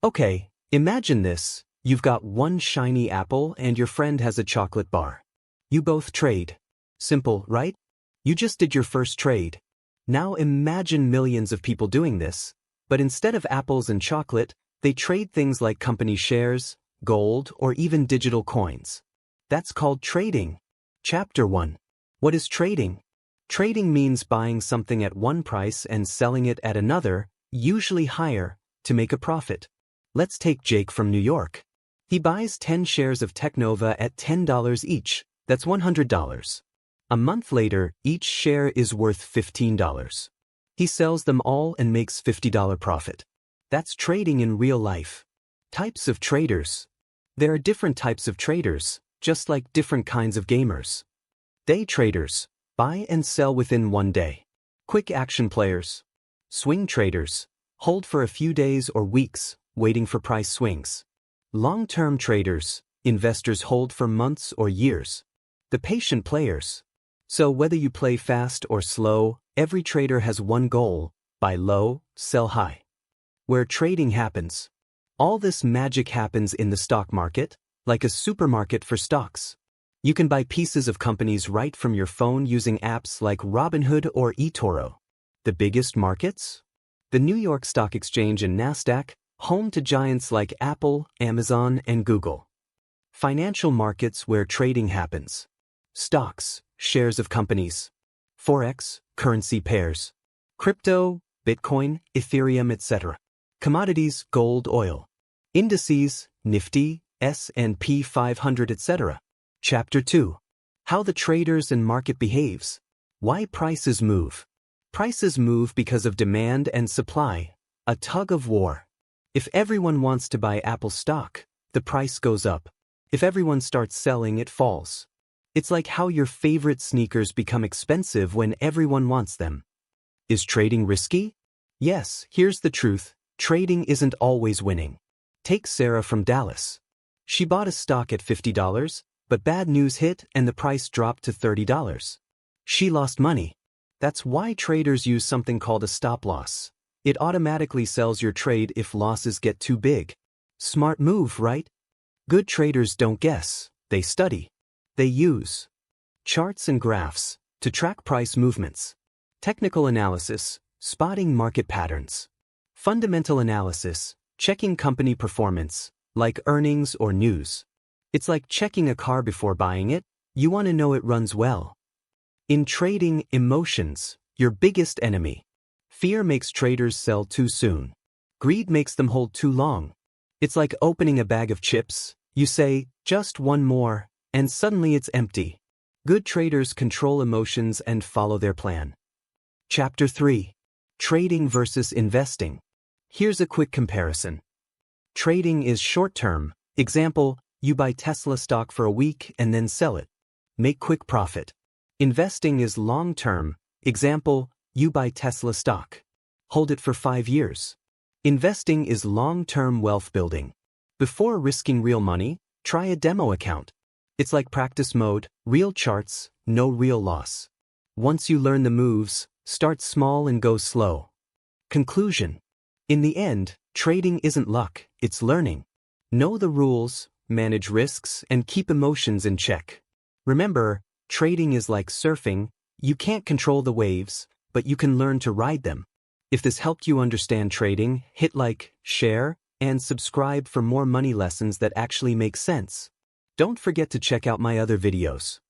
Okay, imagine this. You've got one shiny apple and your friend has a chocolate bar. You both trade. Simple, right? You just did your first trade. Now imagine millions of people doing this, but instead of apples and chocolate, they trade things like company shares, gold, or even digital coins. That's called trading. Chapter 1. What is trading? Trading means buying something at one price and selling it at another, usually higher, to make a profit. Let's take Jake from New York. He buys 10 shares of Technova at $10 each. That's $100. A month later, each share is worth $15. He sells them all and makes $50 profit. That's trading in real life. Types of traders. There are different types of traders, just like different kinds of gamers. Day traders. Buy and sell within one day. Quick action players. Swing traders. Hold for a few days or weeks, waiting for price swings. Long-term traders. Investors hold for months or years. The patient players. So whether you play fast or slow, every trader has one goal: buy low, sell high. Where trading happens. All this magic happens in the stock market, like a supermarket for stocks. You can buy pieces of companies right from your phone using apps like Robinhood or eToro. The biggest markets? The New York Stock Exchange and Nasdaq, home to giants like Apple, Amazon, and Google. Financial markets where trading happens. Stocks, shares of companies. Forex, currency pairs. Crypto, Bitcoin, Ethereum, etc. Commodities, gold, oil. Indices, Nifty, S&P 500, etc. Chapter 2. How the traders and market behaves. Why prices move. Prices move because of demand and supply, a tug of war. If everyone wants to buy Apple stock, the price goes up. If everyone starts selling, it falls. It's like how your favorite sneakers become expensive when everyone wants them. Is trading risky? Yes, here's the truth. Trading isn't always winning. Take Sarah from Dallas. She bought a stock at $50, but bad news hit and the price dropped to $30. She lost money. That's why traders use something called a stop loss. It automatically sells your trade if losses get too big. Smart move, right? Good traders don't guess, they study. They use charts and graphs to track price movements. Technical analysis, spotting market patterns. Fundamental analysis, checking company performance, like earnings or news. It's like checking a car before buying it. You want to know it runs well. In trading, emotions, your biggest enemy. Fear makes traders sell too soon. Greed makes them hold too long. It's like opening a bag of chips. You say, just one more, and suddenly it's empty. Good traders control emotions and follow their plan. Chapter 3. Trading versus investing. Here's a quick comparison. Trading is short-term. Example, you buy Tesla stock for a week and then sell it. Make quick profit. Investing is long-term. Example, you buy Tesla stock. Hold it for 5 years. Investing is long-term wealth building. Before risking real money, try a demo account. It's like practice mode, real charts, no real loss. Once you learn the moves, start small and go slow. Conclusion. In the end, trading isn't luck, it's learning. Know the rules, manage risks, and keep emotions in check. Remember, trading is like surfing. You can't control the waves, but you can learn to ride them. If this helped you understand trading, hit like, share, and subscribe for more money lessons that actually make sense. Don't forget to check out my other videos.